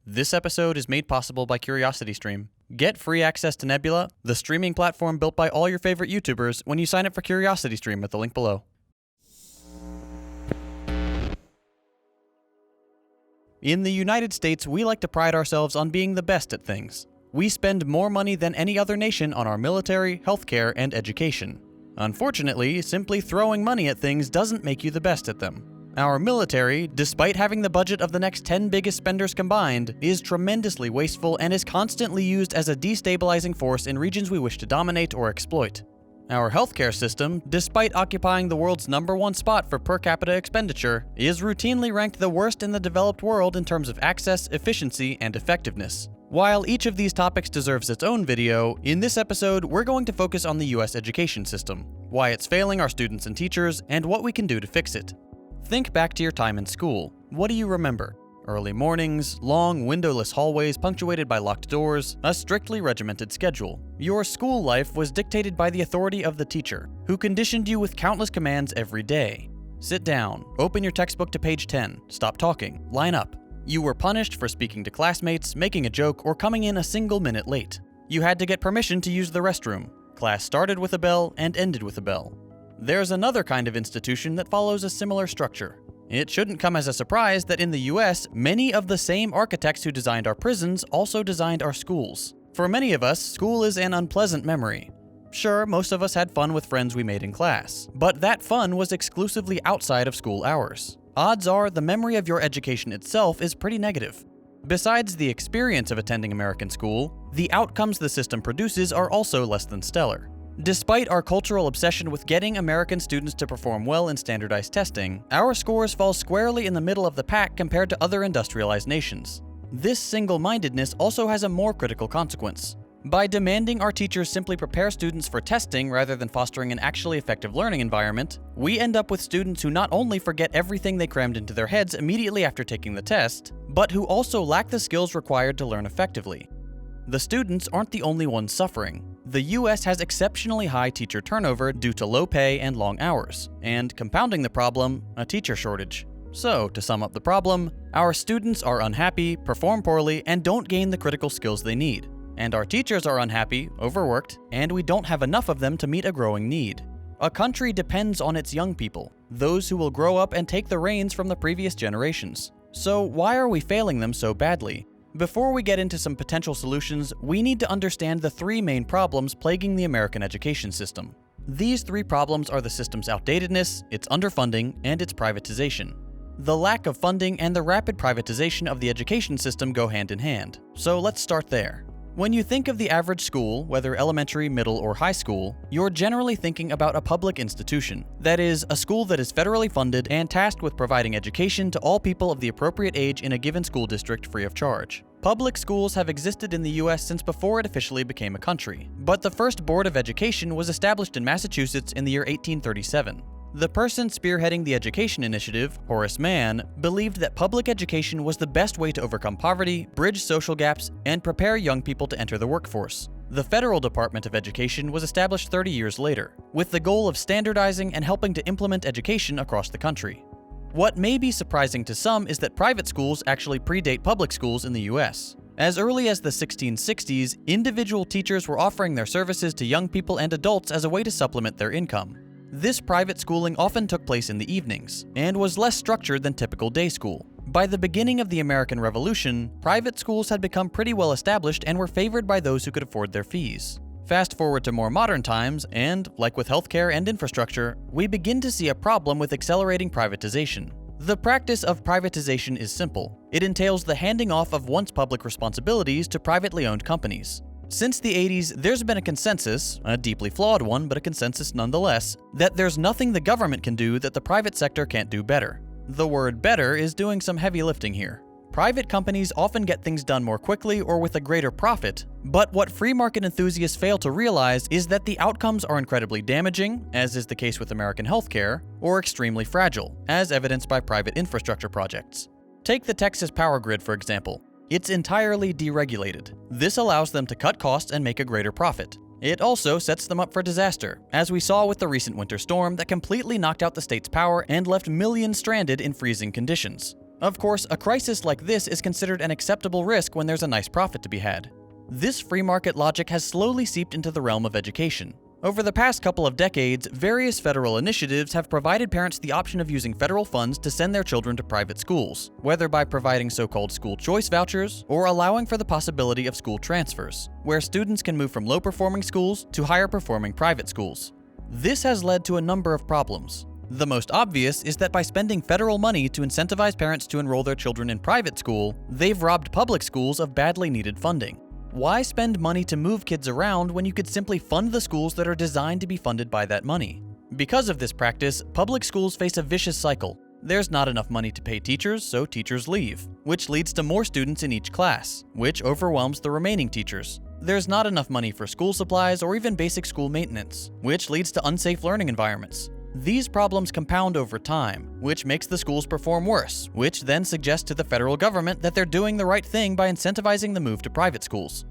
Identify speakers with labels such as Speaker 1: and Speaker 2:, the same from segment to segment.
Speaker 1: This episode is made possible by CuriosityStream. Get free access to Nebula, the streaming platform built by all your favorite YouTubers, when you sign up for CuriosityStream at the link below. In the United States, we like to pride ourselves on being the best at things. We spend more money than any other nation on our military, healthcare, and education. Unfortunately, simply throwing money at things doesn't make you the best at them. Our military, despite having the budget of the next 10 biggest spenders combined, is tremendously wasteful and is constantly used as a destabilizing force in regions we wish to dominate or exploit. Our healthcare system, despite occupying the world's #1 spot for per capita expenditure, is routinely ranked the worst in the developed world in terms of access, efficiency, and effectiveness. While each of these topics deserves its own video, in this episode we're going to focus on the US education system, why it's failing our students and teachers, and what we can do to fix it. Think back to your time in school. What do you remember? Early mornings, long windowless hallways punctuated by locked doors, a strictly regimented schedule. Your school life was dictated by the authority of the teacher, who conditioned you with countless commands every day. Sit down, open your textbook to page 10, stop talking, line up. You were punished for speaking to classmates, making a joke, or coming in a single minute late. You had to get permission to use the restroom. Class started with a bell and ended with a bell. There's another kind of institution that follows a similar structure. It shouldn't come as a surprise that in the US, many of the same architects who designed our prisons also designed our schools. For many of us, school is an unpleasant memory. Sure, most of us had fun with friends we made in class, but that fun was exclusively outside of school hours. Odds are the memory of your education itself is pretty negative. Besides the experience of attending American school, the outcomes the system produces are also less than stellar. Despite our cultural obsession with getting American students to perform well in standardized testing, our scores fall squarely in the middle of the pack compared to other industrialized nations. This single-mindedness also has a more critical consequence. By demanding our teachers simply prepare students for testing rather than fostering an actually effective learning environment, we end up with students who not only forget everything they crammed into their heads immediately after taking the test, but who also lack the skills required to learn effectively. The students aren't the only ones suffering. The US has exceptionally high teacher turnover due to low pay and long hours, and compounding the problem, a teacher shortage. So, to sum up the problem, our students are unhappy, perform poorly, and don't gain the critical skills they need. And our teachers are unhappy, overworked, and we don't have enough of them to meet a growing need. A country depends on its young people, those who will grow up and take the reins from the previous generations. So why are we failing them so badly? Before we get into some potential solutions, we need to understand the three main problems plaguing the American education system. These three problems are the system's outdatedness, its underfunding, and its privatization. The lack of funding and the rapid privatization of the education system go hand in hand. So let's start there. When you think of the average school, whether elementary, middle, or high school, you're generally thinking about a public institution. That is, a school that is federally funded and tasked with providing education to all people of the appropriate age in a given school district free of charge. Public schools have existed in the US since before it officially became a country, but the first Board of Education was established in Massachusetts in the year 1837. The person spearheading the education initiative, Horace Mann, believed that public education was the best way to overcome poverty, bridge social gaps, and prepare young people to enter the workforce. The Federal Department of Education was established 30 years later, with the goal of standardizing and helping to implement education across the country. What may be surprising to some is that private schools actually predate public schools in the US. As early as the 1660s, individual teachers were offering their services to young people and adults as a way to supplement their income. This private schooling often took place in the evenings, and was less structured than typical day school. By the beginning of the American Revolution, private schools had become pretty well established and were favored by those who could afford their fees. Fast forward to more modern times, and, like with healthcare and infrastructure, we begin to see a problem with accelerating privatization. The practice of privatization is simple. It entails the handing off of once public responsibilities to privately owned companies. Since the 80s, there's been a consensus, a deeply flawed one, but a consensus nonetheless, that there's nothing the government can do that the private sector can't do better. The word better is doing some heavy lifting here. Private companies often get things done more quickly or with a greater profit, but what free market enthusiasts fail to realize is that the outcomes are incredibly damaging, as is the case with American healthcare, or extremely fragile, as evidenced by private infrastructure projects. Take the Texas power grid, for example. It's entirely deregulated. This allows them to cut costs and make a greater profit. It also sets them up for disaster, as we saw with the recent winter storm that completely knocked out the state's power and left millions stranded in freezing conditions. Of course, a crisis like this is considered an acceptable risk when there's a nice profit to be had. This free market logic has slowly seeped into the realm of education. Over the past couple of decades, various federal initiatives have provided parents the option of using federal funds to send their children to private schools, whether by providing so-called school choice vouchers or allowing for the possibility of school transfers, where students can move from low-performing schools to higher-performing private schools. This has led to a number of problems. The most obvious is that by spending federal money to incentivize parents to enroll their children in private school, they've robbed public schools of badly needed funding. Why spend money to move kids around when you could simply fund the schools that are designed to be funded by that money? Because of this practice, public schools face a vicious cycle. There's not enough money to pay teachers, so teachers leave, which leads to more students in each class, which overwhelms the remaining teachers. There's not enough money for school supplies or even basic school maintenance, which leads to unsafe learning environments. These problems compound over time, which makes the schools perform worse, which then suggests to the federal government that they're doing the right thing by incentivizing the move to private schools.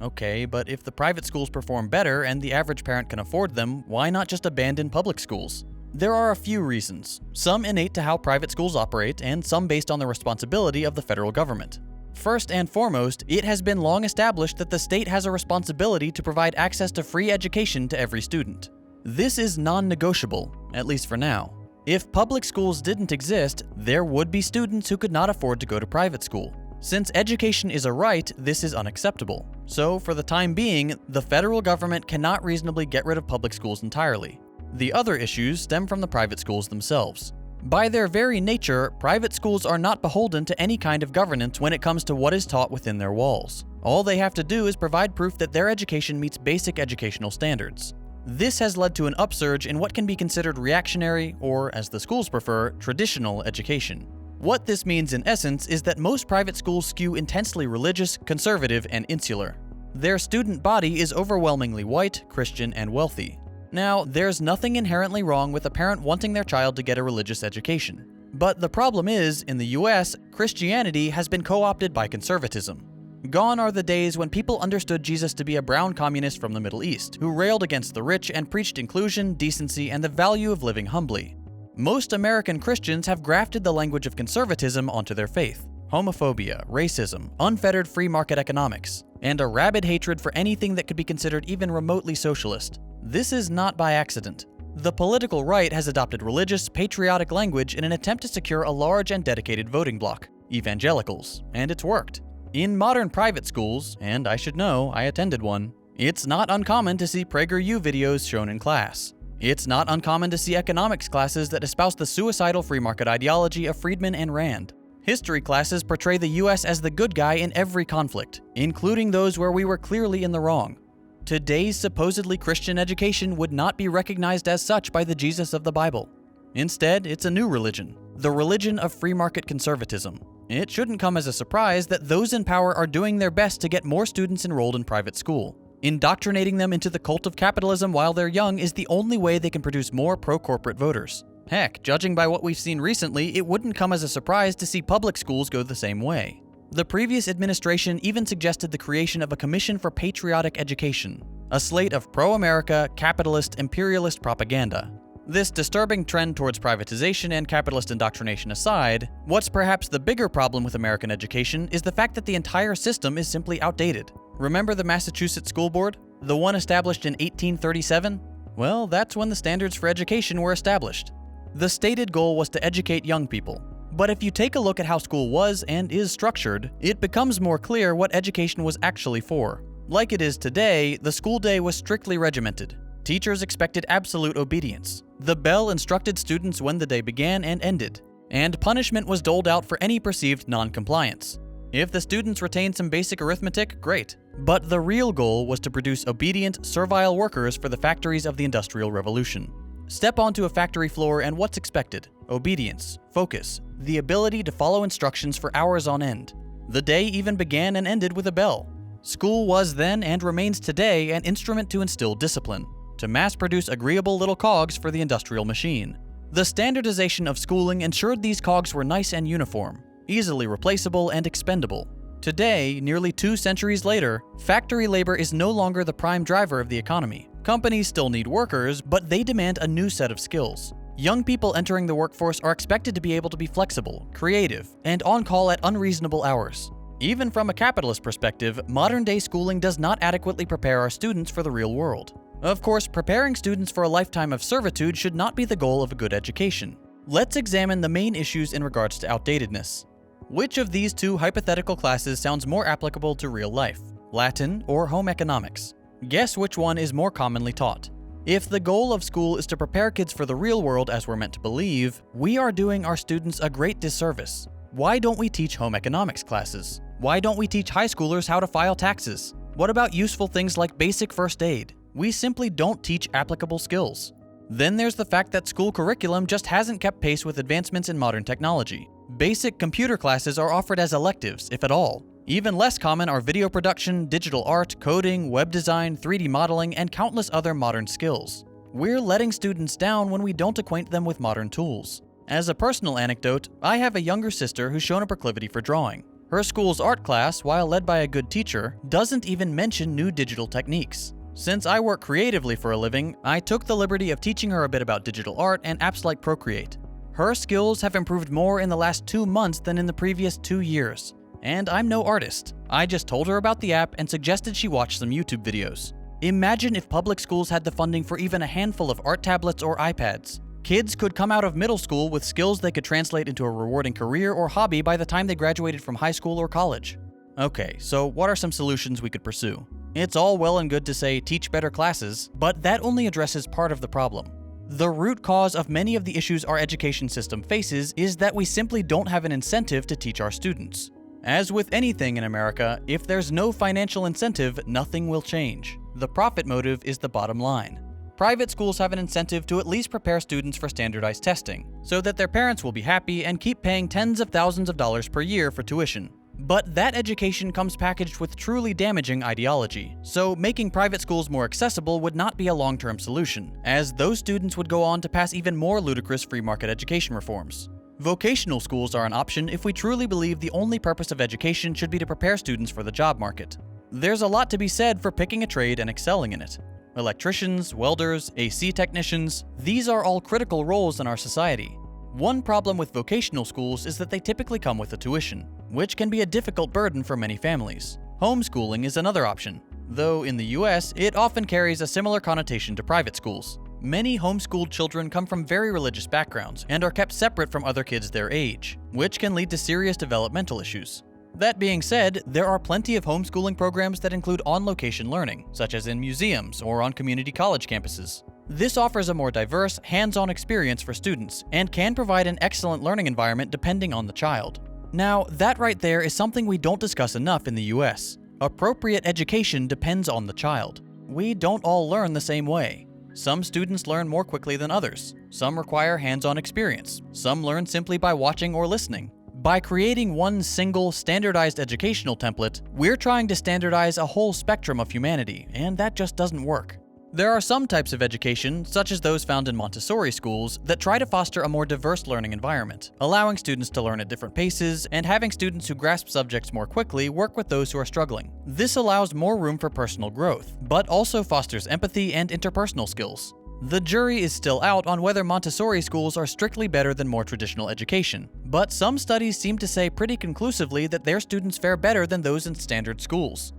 Speaker 1: Okay, but if the private schools perform better and the average parent can afford them, why not just abandon public schools? There are a few reasons, some innate to how private schools operate and some based on the responsibility of the federal government. First and foremost, it has been long established that the state has a responsibility to provide access to free education to every student. This is non-negotiable, at least for now. If public schools didn't exist, there would be students who could not afford to go to private school. Since education is a right, this is unacceptable. So, for the time being, the federal government cannot reasonably get rid of public schools entirely. The other issues stem from the private schools themselves. By their very nature, private schools are not beholden to any kind of governance when it comes to what is taught within their walls. All they have to do is provide proof that their education meets basic educational standards. This has led to an upsurge in what can be considered reactionary, or as the schools prefer, traditional education. What this means in essence is that most private schools skew intensely religious, conservative, and insular. Their student body is overwhelmingly white, Christian, and wealthy. Now, there's nothing inherently wrong with a parent wanting their child to get a religious education. But the problem is, in the US, Christianity has been co-opted by conservatism. Gone are the days when people understood Jesus to be a brown communist from the Middle East, who railed against the rich and preached inclusion, decency, and the value of living humbly. Most American Christians have grafted the language of conservatism onto their faith. Homophobia, racism, unfettered free market economics, and a rabid hatred for anything that could be considered even remotely socialist. This is not by accident. The political right has adopted religious, patriotic language in an attempt to secure a large and dedicated voting bloc, evangelicals, and it's worked. In modern private schools, and I should know, I attended one, it's not uncommon to see PragerU videos shown in class. It's not uncommon to see economics classes that espouse the suicidal free market ideology of Friedman and Rand. History classes portray the US as the good guy in every conflict, including those where we were clearly in the wrong. Today's supposedly Christian education would not be recognized as such by the Jesus of the Bible. Instead, it's a new religion, the religion of free market conservatism. It shouldn't come as a surprise that those in power are doing their best to get more students enrolled in private school. Indoctrinating them into the cult of capitalism while they're young is the only way they can produce more pro-corporate voters. Heck, judging by what we've seen recently, it wouldn't come as a surprise to see public schools go the same way. The previous administration even suggested the creation of a Commission for Patriotic Education, a slate of pro-America, capitalist, imperialist propaganda. This disturbing trend towards privatization and capitalist indoctrination aside, what's perhaps the bigger problem with American education is the fact that the entire system is simply outdated. Remember the Massachusetts School Board? The one established in 1837? Well, that's when the standards for education were established. The stated goal was to educate young people. But if you take a look at how school was and is structured, it becomes more clear what education was actually for. Like it is today, the school day was strictly regimented. Teachers expected absolute obedience. The bell instructed students when the day began and ended, and punishment was doled out for any perceived non-compliance. If the students retained some basic arithmetic, great. But the real goal was to produce obedient, servile workers for the factories of the Industrial Revolution. Step onto a factory floor and what's expected? Obedience, focus, the ability to follow instructions for hours on end. The day even began and ended with a bell. School was then and remains today an instrument to instill discipline, to mass-produce agreeable little cogs for the industrial machine. The standardization of schooling ensured these cogs were nice and uniform, easily replaceable and expendable. Today, nearly 2 centuries later, factory labor is no longer the prime driver of the economy. Companies still need workers, but they demand a new set of skills. Young people entering the workforce are expected to be able to be flexible, creative, and on call at unreasonable hours. Even from a capitalist perspective, modern-day schooling does not adequately prepare our students for the real world. Of course, preparing students for a lifetime of servitude should not be the goal of a good education. Let's examine the main issues in regards to outdatedness. Which of these two hypothetical classes sounds more applicable to real life? Latin or home economics? Guess which one is more commonly taught. If the goal of school is to prepare kids for the real world as we're meant to believe, we are doing our students a great disservice. Why don't we teach home economics classes? Why don't we teach high schoolers how to file taxes? What about useful things like basic first aid? We simply don't teach applicable skills. Then there's the fact that school curriculum just hasn't kept pace with advancements in modern technology. Basic computer classes are offered as electives, if at all. Even less common are video production, digital art, coding, web design, 3D modeling, and countless other modern skills. We're letting students down when we don't acquaint them with modern tools. As a personal anecdote, I have a younger sister who's shown a proclivity for drawing. Her school's art class, while led by a good teacher, doesn't even mention new digital techniques. Since I work creatively for a living, I took the liberty of teaching her a bit about digital art and apps like Procreate. Her skills have improved more in the last 2 months than in the previous 2 years. And I'm no artist. I just told her about the app and suggested she watch some YouTube videos. Imagine if public schools had the funding for even a handful of art tablets or iPads. Kids could come out of middle school with skills they could translate into a rewarding career or hobby by the time they graduated from high school or college. Okay, so what are some solutions we could pursue? It's all well and good to say teach better classes, but that only addresses part of the problem. The root cause of many of the issues our education system faces is that we simply don't have an incentive to teach our students. As with anything in America, if there's no financial incentive, nothing will change. The profit motive is the bottom line. Private schools have an incentive to at least prepare students for standardized testing, so that their parents will be happy and keep paying tens of thousands of dollars per year for tuition. But that education comes packaged with truly damaging ideology, so making private schools more accessible would not be a long-term solution, as those students would go on to pass even more ludicrous free market education reforms. Vocational schools are an option if we truly believe the only purpose of education should be to prepare students for the job market. There's a lot to be said for picking a trade and excelling in it. Electricians, welders, AC technicians, these are all critical roles in our society. One problem with vocational schools is that they typically come with a tuition, which can be a difficult burden for many families. Homeschooling is another option, though in the US, it often carries a similar connotation to private schools. Many homeschooled children come from very religious backgrounds and are kept separate from other kids their age, which can lead to serious developmental issues. That being said, there are plenty of homeschooling programs that include on-location learning, such as in museums or on community college campuses. This offers a more diverse, hands-on experience for students and can provide an excellent learning environment depending on the child. Now, that right there is something we don't discuss enough in the US. Appropriate education depends on the child. We don't all learn the same way. Some students learn more quickly than others. Some require hands-on experience. Some learn simply by watching or listening. By creating one single, standardized educational template, we're trying to standardize a whole spectrum of humanity, and that just doesn't work. There are some types of education, such as those found in Montessori schools, that try to foster a more diverse learning environment, allowing students to learn at different paces and having students who grasp subjects more quickly work with those who are struggling. This allows more room for personal growth, but also fosters empathy and interpersonal skills. The jury is still out on whether Montessori schools are strictly better than more traditional education, but some studies seem to say pretty conclusively that their students fare better than those in standard schools.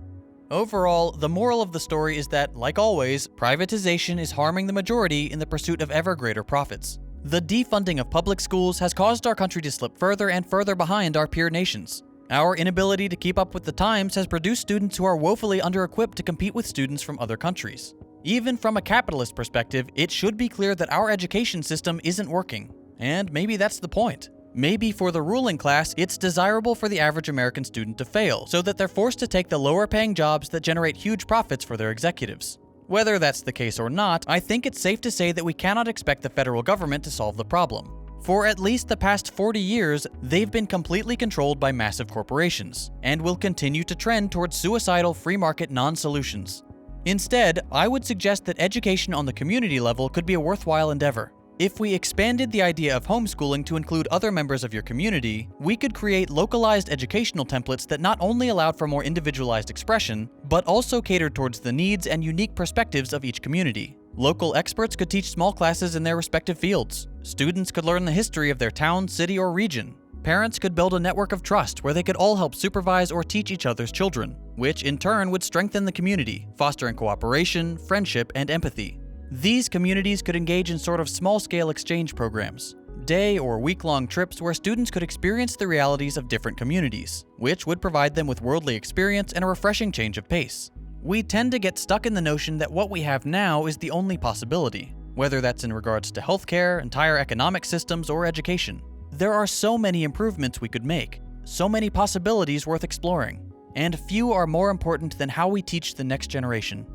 Speaker 1: Overall, the moral of the story is that, like always, privatization is harming the majority in the pursuit of ever greater profits. The defunding of public schools has caused our country to slip further and further behind our peer nations. Our inability to keep up with the times has produced students who are woefully under-equipped to compete with students from other countries. Even from a capitalist perspective, it should be clear that our education system isn't working. And maybe that's the point. Maybe for the ruling class, it's desirable for the average American student to fail, so that they're forced to take the lower-paying jobs that generate huge profits for their executives. Whether that's the case or not, I think it's safe to say that we cannot expect the federal government to solve the problem. For at least the past 40 years, they've been completely controlled by massive corporations, and will continue to trend towards suicidal free market non-solutions. Instead, I would suggest that education on the community level could be a worthwhile endeavor. If we expanded the idea of homeschooling to include other members of your community, we could create localized educational templates that not only allowed for more individualized expression, but also catered towards the needs and unique perspectives of each community. Local experts could teach small classes in their respective fields. Students could learn the history of their town, city, or region. Parents could build a network of trust where they could all help supervise or teach each other's children, which in turn would strengthen the community, fostering cooperation, friendship, and empathy. These communities could engage in sort of small-scale exchange programs, day or week-long trips where students could experience the realities of different communities, which would provide them with worldly experience and a refreshing change of pace. We tend to get stuck in the notion that what we have now is the only possibility, whether that's in regards to healthcare, entire economic systems, or education. There are so many improvements we could make, so many possibilities worth exploring, and few are more important than how we teach the next generation.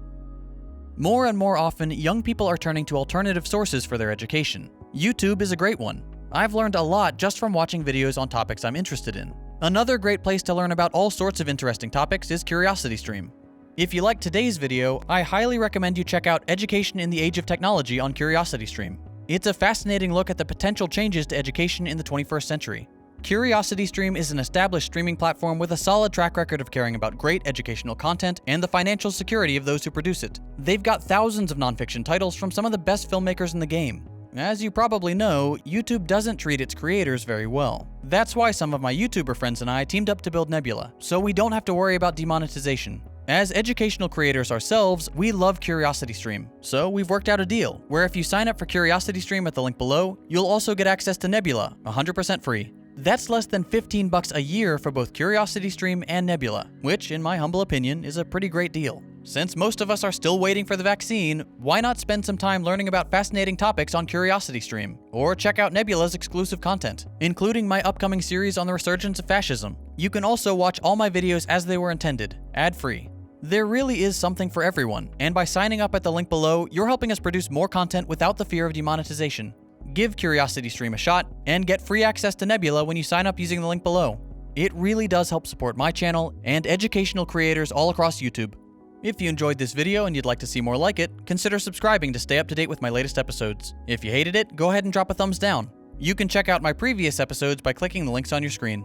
Speaker 1: More and more often, young people are turning to alternative sources for their education. YouTube is a great one. I've learned a lot just from watching videos on topics I'm interested in. Another great place to learn about all sorts of interesting topics is CuriosityStream. If you liked today's video, I highly recommend you check out Education in the Age of Technology on CuriosityStream. It's a fascinating look at the potential changes to education in the 21st century. CuriosityStream is an established streaming platform with a solid track record of caring about great educational content and the financial security of those who produce it. They've got thousands of nonfiction titles from some of the best filmmakers in the game. As you probably know, YouTube doesn't treat its creators very well. That's why some of my YouTuber friends and I teamed up to build Nebula, so we don't have to worry about demonetization. As educational creators ourselves, we love CuriosityStream, so we've worked out a deal where if you sign up for CuriosityStream at the link below, you'll also get access to Nebula, 100% free. That's less than $15 a year for both CuriosityStream and Nebula, which, in my humble opinion, is a pretty great deal. Since most of us are still waiting for the vaccine, why not spend some time learning about fascinating topics on CuriosityStream? Or check out Nebula's exclusive content, including my upcoming series on the resurgence of fascism. You can also watch all my videos as they were intended, ad-free. There really is something for everyone, and by signing up at the link below, you're helping us produce more content without the fear of demonetization. Give CuriosityStream a shot, and get free access to Nebula when you sign up using the link below. It really does help support my channel and educational creators all across YouTube. If you enjoyed this video and you'd like to see more like it, consider subscribing to stay up to date with my latest episodes. If you hated it, go ahead and drop a thumbs down. You can check out my previous episodes by clicking the links on your screen.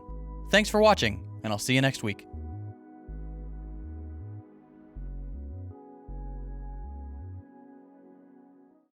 Speaker 1: Thanks for watching, and I'll see you next week.